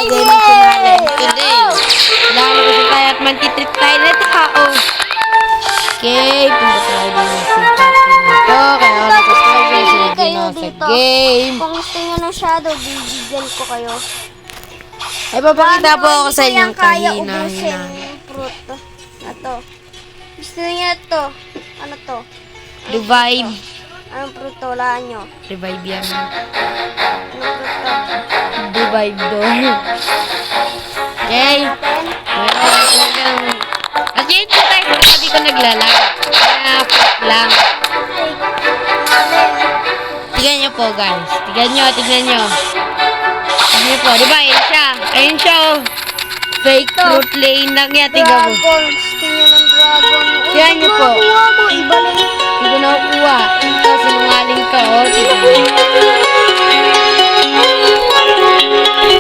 gaming channel. Today, lalabas tayo at mantitrip tayo na tao. Okay, punta tayo din sa simpatin na to. Kaya subscribe kayo sa game. Kung gusto nyo ng shadow, bibigyan ko kayo. Ay, papakita po ako sa inyo kaya kanina. ubusin yung fruit na to. Gusto niya to. Ano to? Revive. Anong fruit to? Walaan nyo. Revive yan. Anong fruit to? Revive door. Okay. Natin? At yun po tayo sa hindi ko naglalak. Kaya fruit lang. Tignan nyo po guys. Tignan nyo. Tignan nyo po. Diba? Ayun siya. Ayun siya oh. Fake fruit lane lang yan. Tignan mo. Dragon. Gusto nyo ng dragon. Tignan nyo po. Kuha mo. Iba lang. Hindi ko nakukuha. Ito, sinungaling ka oh. Tignan mo.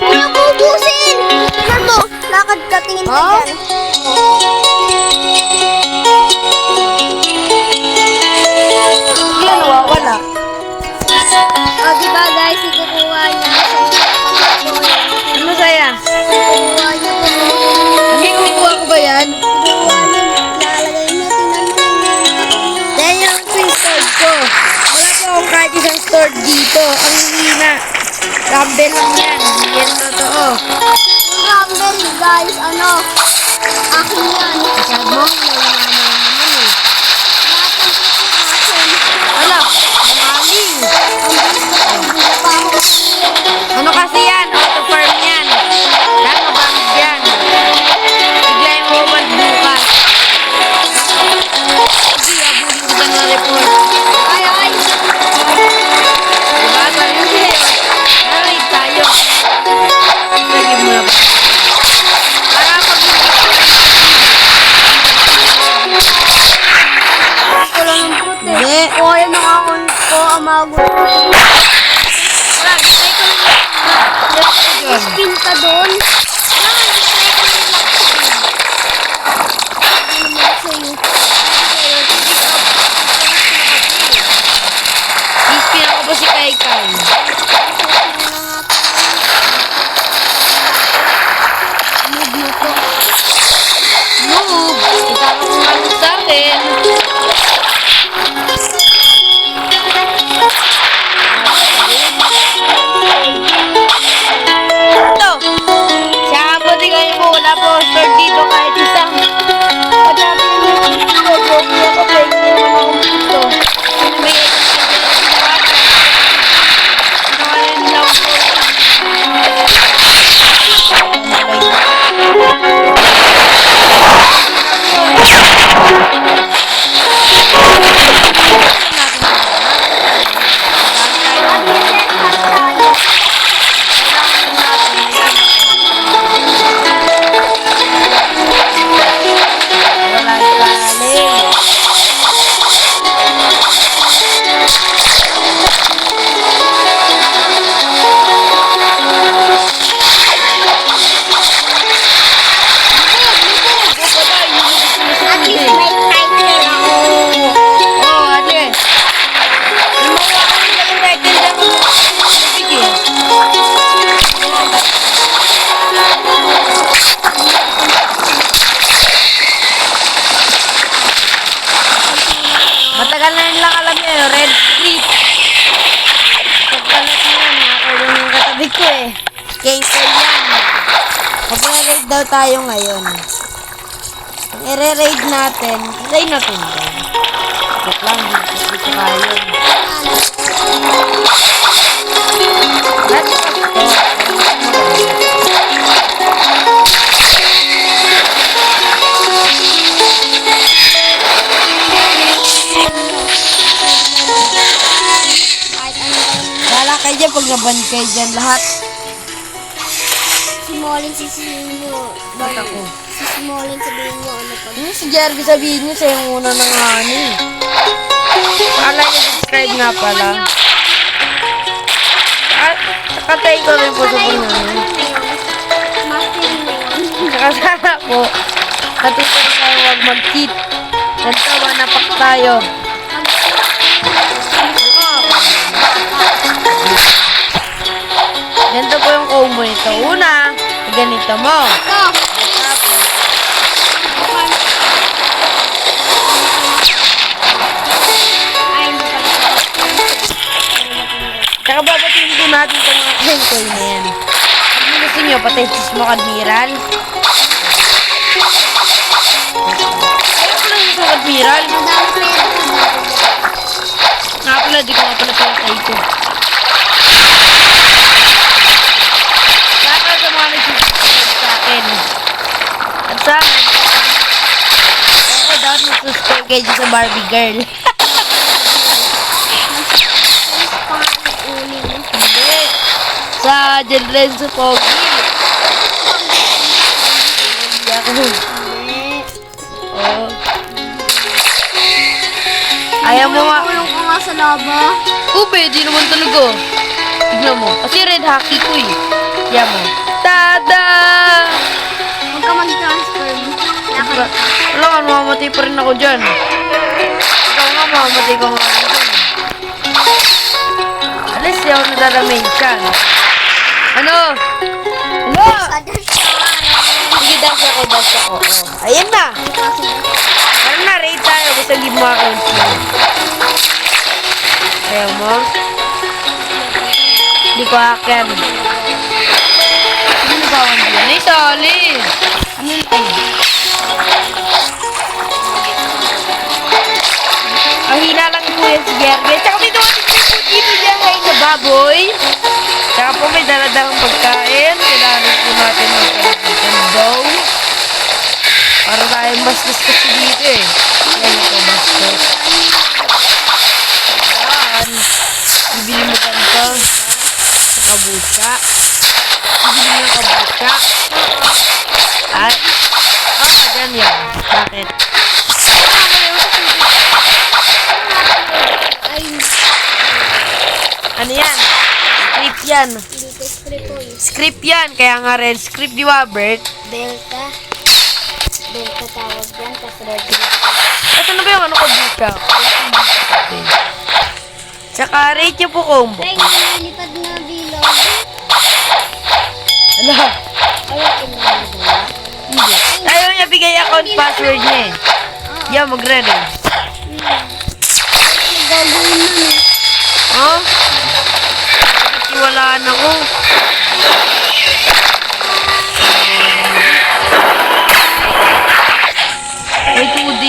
Huwag mo ubusin! Ano to? Lakad ka. Tingin ka Oh? dyan. Hindi yan nawawala. O, diba guys? Ikukuha niya. Ano saya? Ikukuha niya. Hindi kukuha ko ba yan? Ikukuha niya. Lalagay niya. Tingnan. Dahil yung stored ko. Wala po akong kahit isang stored dito. Ang hina. Rumble lang yan. Hindi yan totoo. Yung rumble guys. Ano? Akin yan. Masyad mo? Wala naman eh. Wala. Maling. Ano kasi yan? Auto farm yan. Lahat mabangid yan. Bigla yung woman bukas. Sige, abulin ko ka ng report. Ay. Diba? Sabi mo sa'yo. Naraid tayo. Lagi mo na ba? Para pag Wala ng fruit eh. Hindi. O, yan ang akon ko. Amagot. Wala, try ko lang. Yun. Spin ka doon. Ispin ako pa si Kai Kai. Move! Itama ko nga lang sa akin. Ito! Siya po, tingnan niyo po. Wala po store dito kahit isang. Pagkabi niyo dito. Broke ako. Pwede naman akong dito. May At least may title ako. Oo, ate. Gumawa ko ng title lang ako. Sige. Matagal na yun lang alam niyo, Red Street. Pagkalat niya, nakakulong yung katabi ko eh. Cancel yan. Magre-raid daw tayo ngayon. Kung i-raid natin, raid natin daw. Wait lang, hindi ko tayo. Let's go. Wala kayo dyan pag naban kayo dyan lahat. Si Molin, sisihin nyo. Ba't ako? Si Molin, sabihin nyo ano pa. Si Jerry sabihin nyo sa yung una ng hani. Like and subscribe nga pala. At katay ko rin po sa po namin. Mastering na yun. Saka sana po, natuto na tayo huwag mag-cheat. Nagtawa na pak tayo. Ganito po yung combo nito. Una, ganito mo. Ito. Tapos, Ay, hindi pala. saka babatiin din natin itong mga kenkoy na yan. Kung gusto nyo, patay Smoke Admiral. Ayaw ko lang yung Admiral. Madami ko yan. Nga pala, di ko nga pala pinatay ito. Saka sa mga nagsisubscribe sa akin. At sa akin, dapat mag-subscribe kayo dyan sa Barbie Girl. Hindi. Sa Jen Renzo Pogi. Hindi ako. Oh. Ayaw mo nga. Kulong ko nga sa laba. Ube, di naman talaga. Tignan mo. Kasi red hockey ko eh. Yan mo. Tada! Huwag ka mag-transfer. Wala ka, mamamatay pa rin ako dyan. Ikaw nga, mamamatay ka nga ako dyan. Alis, di ako nadadamain siya. Ano? Ano? Sige, dash ako. Oh. Ayan na. Parang na-rate tayo. Basta leave mo accounts mo. Ayaw mo? Hindi ko akin. Ano ba ang diyan? Ay, sali! Ano yun? Ang hina lang po yan si Gerge. Tsaka may dumating po dito niya ngayon na baboy. Tsaka po may daladang pagkain. Kailangan po natin magkailangan daw. Para tayong bastos kasi dito eh. Ngayon po bastos. Ayan. Bibili mo ganito. Sa kabusa. Bibili mo kabusa. At, dyan yan. Bakit? Ano yan? Script yan. Dito script ko yun. Script yan. Kaya nga red script, di ba, Bert? Delta. Delta tawag yan. Tapos red. Ito na ba yung ano ko buka? Tsaka rate nyo po combo. Ay, nilipad na bilog. Ano? Ayaw ko na bilog. Hindi. Ayaw niya bigay account password niya eh. Yan, magre-red. Gagawin na eh. Huh? Wala na ko. May 2D.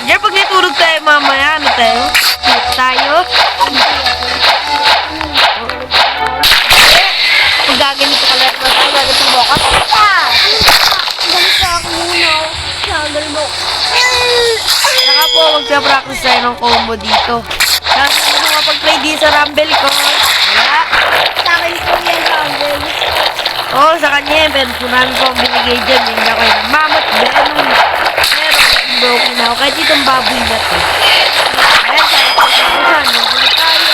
Diyan pag natulog tayo mamaya, ano tayo? Cute tayo. Pag gaganito ka lang, gaganito mo ka. Ganito ako muna. Sagal mo. Saka po, magsa-practice tayo ng combo dito. Tapos ano mapag-play din sa Rumble ko. Wala. Sa akin po yan, Rumble. Oo, sa kanya yan. Pero kung namin po ang binigay dyan, hindi ako yung mamot, Venom. Pero, broken na ako. Kahit itong baboy na to. Ayan, kahit ito ko saan. Naguli tayo.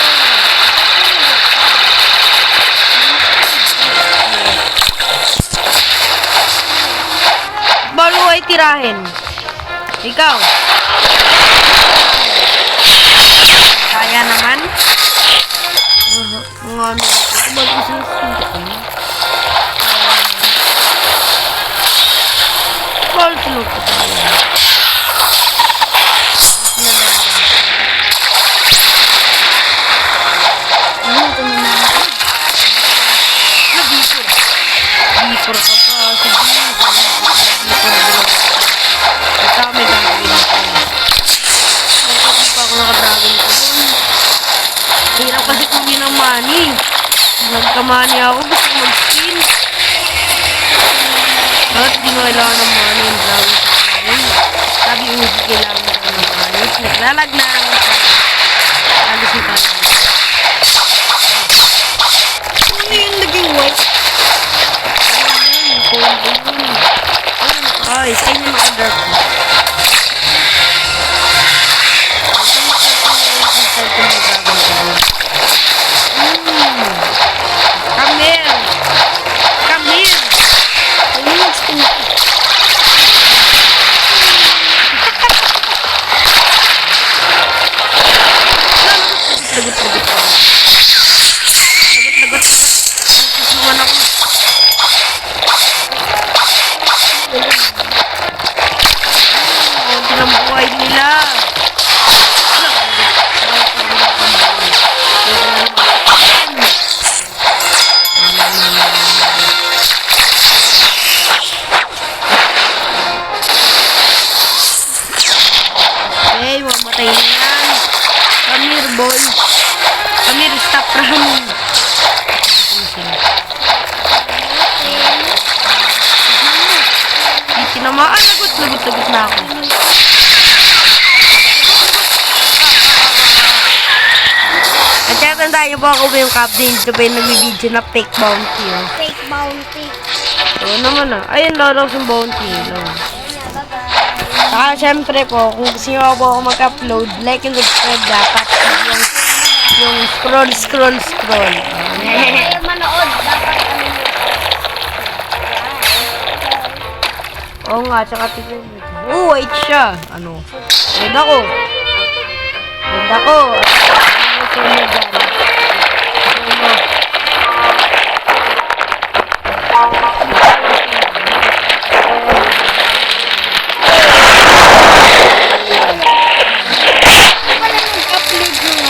Bago ay tirahin. Ikaw. Kaya naman. Mga ano. Mag-isinsinta ko. Call to look. Ano ito na natin? Bipor ka pa. Basta may gagawin ako. Hindi pa ako naka-dragon ko. Hirap kasi kunin ng money. Nagka-money ako. Gusto ko mag-spin. Bakit di mo kailangan ng money yung dragon ko? Sabi mo hindi kailangan ko ng money. Naglalag na lang ako. Alis yung tayo. Ano yung naging white? Ay, sa inyo mga-order ko. Come here! Come here! Ayun, mag-spin ko. Lagot-lagot ako. Lagot-lagot ako. Naman ako. niyo po ako ba yung captain? Ito ba yung nag-video na fake bounty, oh. Fake bounty. Oo naman, ah. Ayun, lalaw yung bounty, no. Ayan na, bye-bye. Saka, syempre po, kung gusto nyo po ako mag-upload, like and subscribe dapat. Yung scroll. Kaya manood, dapat ano yun. Oo nga, tsaka tignan mo. Oo, white siya. Ano? Red ako. Ano gusto nyo dyan? Gusto nyo? Wala nag-upload yung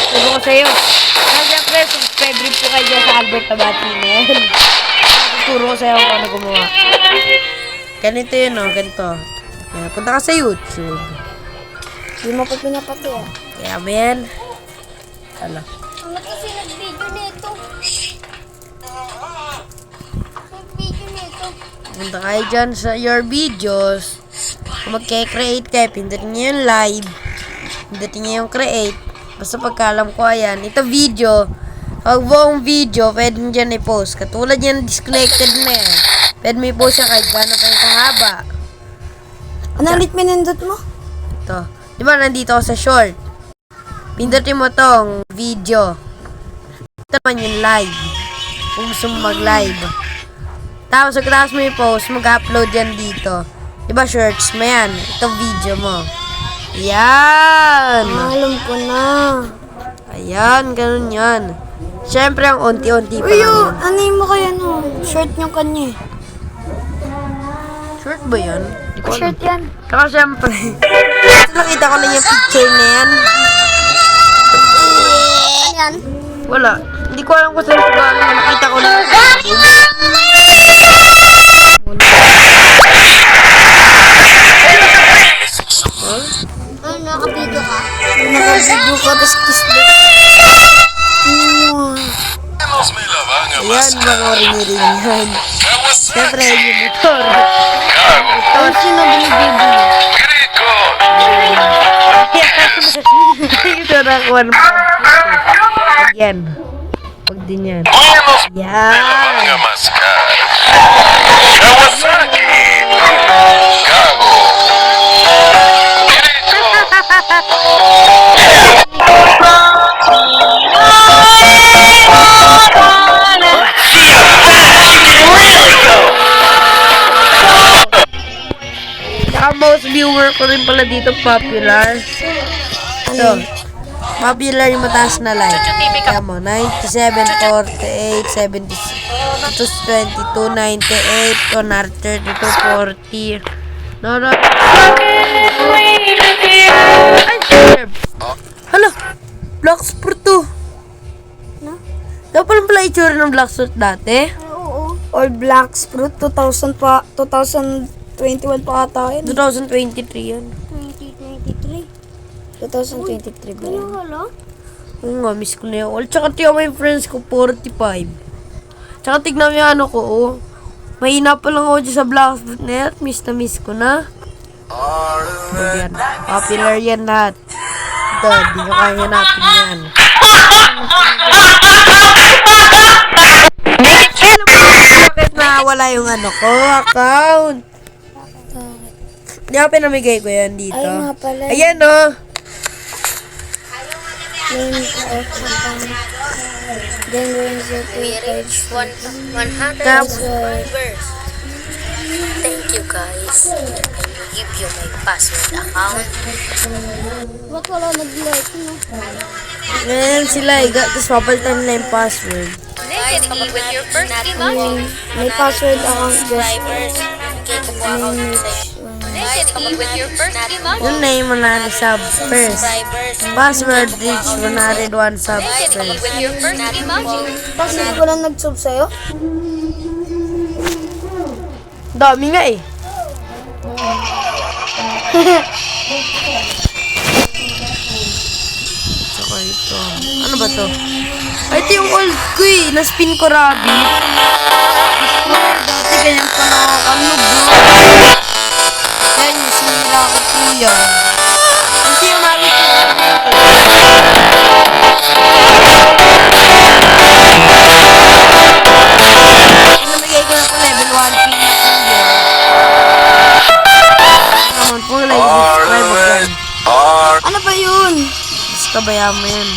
Turo ko sa'yo. Kaya syempre, subscribe rin po kayo dyan sa Albert Tabati na yan. Turo ko sa'yo kung ano gumawa. Ganito yun, oh. Ganito. Kaya punta ka sa YouTube. Hindi mo pa pinapati ah. Kaya ba yan? Ano? Ano kasi nag-video nito? Nag-video nito. Punta kayo dyan sa your videos. Kung magkikreate kayo, pindutin nyo yung live. Pindutin nyo yung create. Basta pagkalam ko, ayan. Ito video. Pag buong video, pwede nyo dyan i-post. Katulad yan, disconnected na yan. Pwede mo i-post yan kahit gano'n kayo kahaba. Ano ulit minindot mo? Ito. Di ba nandito ako sa short? Pindutin mo tong video. Ito naman yung live. Kung gusto mo mag-live. Tapos, pagkatapos mo i-post, mag-upload yan dito. Di ba shorts mo yan? Ito video mo. Yan! Alam ko na. Ayan, ganun yan. Siyempre, ang unti-unti pa Uy, lang yun. ano yung mo kaya no? Short yung kanya eh. Short ba yan? Di ko alam. Short yan. Saka siyempre, nakita ko na yung picture na yan. Ano yan? Wala. Hindi ko alam kung saan ko galing. Nakita ko na. Ano, nakabidyo ka? Nakabidyo ka, tapos kiss mo. Ayan, mga ring-ring yan. Siyempre, yung motor. Ang sino binibibili? Ito na ako. Yan. Pag din yan. Yan. Kawasaki. Chicago. Saka most viewer ko rin pala dito, popular. Ito. Popular yung mataas na like. Kaya mo, 97, 48, 76, 22, 98, 132, 40. No. Ay, shit. Hala, Black Sport to. No? Dapat pala itsura ng Black Sport dati. Oo. All Blacks Fruit 2021 pa ata yun. 2023 yun. 2023 ba yun? Wala? Oo nga, miss ko na yun. Tsaka tiyo may friends ko, 45. Tsaka tignan mo yung ano ko, oh. Mahina pa lang ako dyan sa Black Sport na yan. Miss na miss ko na. So, yan. Popular yan lahat. Ito, di ko kaya hanapin yan. Alam mo bakit nawala yung ano ko, account? Di ako pinamigay ko yan dito. Ay, nga pala. Ayan, oh. Name of account. Then raise it to page 100 Tap. subscribers. Thank you guys. I will give you my password account. Ba't wala nag-like, no? Ngayon sila, tapos papalitan nila yung password. Guys, come up with your first emoji. May password account just Subscribers. Okay, kukuha ako sa'yo. Guys, come up with your first emoji. Yung name mo na sub first. Subscribers. Password reach 101 sub Guys, come up first. with your first emoji. kasi hindi ko lang nag-sub sa'yo. Dami nga eh. Saka ito. Ano ba to? Ay, ito yung old ko eh. Na-spin ko rabbit. Dati ganyan pa nakakano bro. Yan yung sinira ko kuya. Kasi umabot ko. Namigay ko na po level 1 pin na kuya. Naman po like subscribe again. Ano ba yun? Basta bayaan mo yun.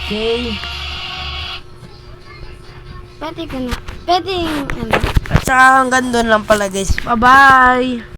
Okay. Pwede ko na. Pwede yung ano. At saka hanggang doon lang pala guys. Bye-bye!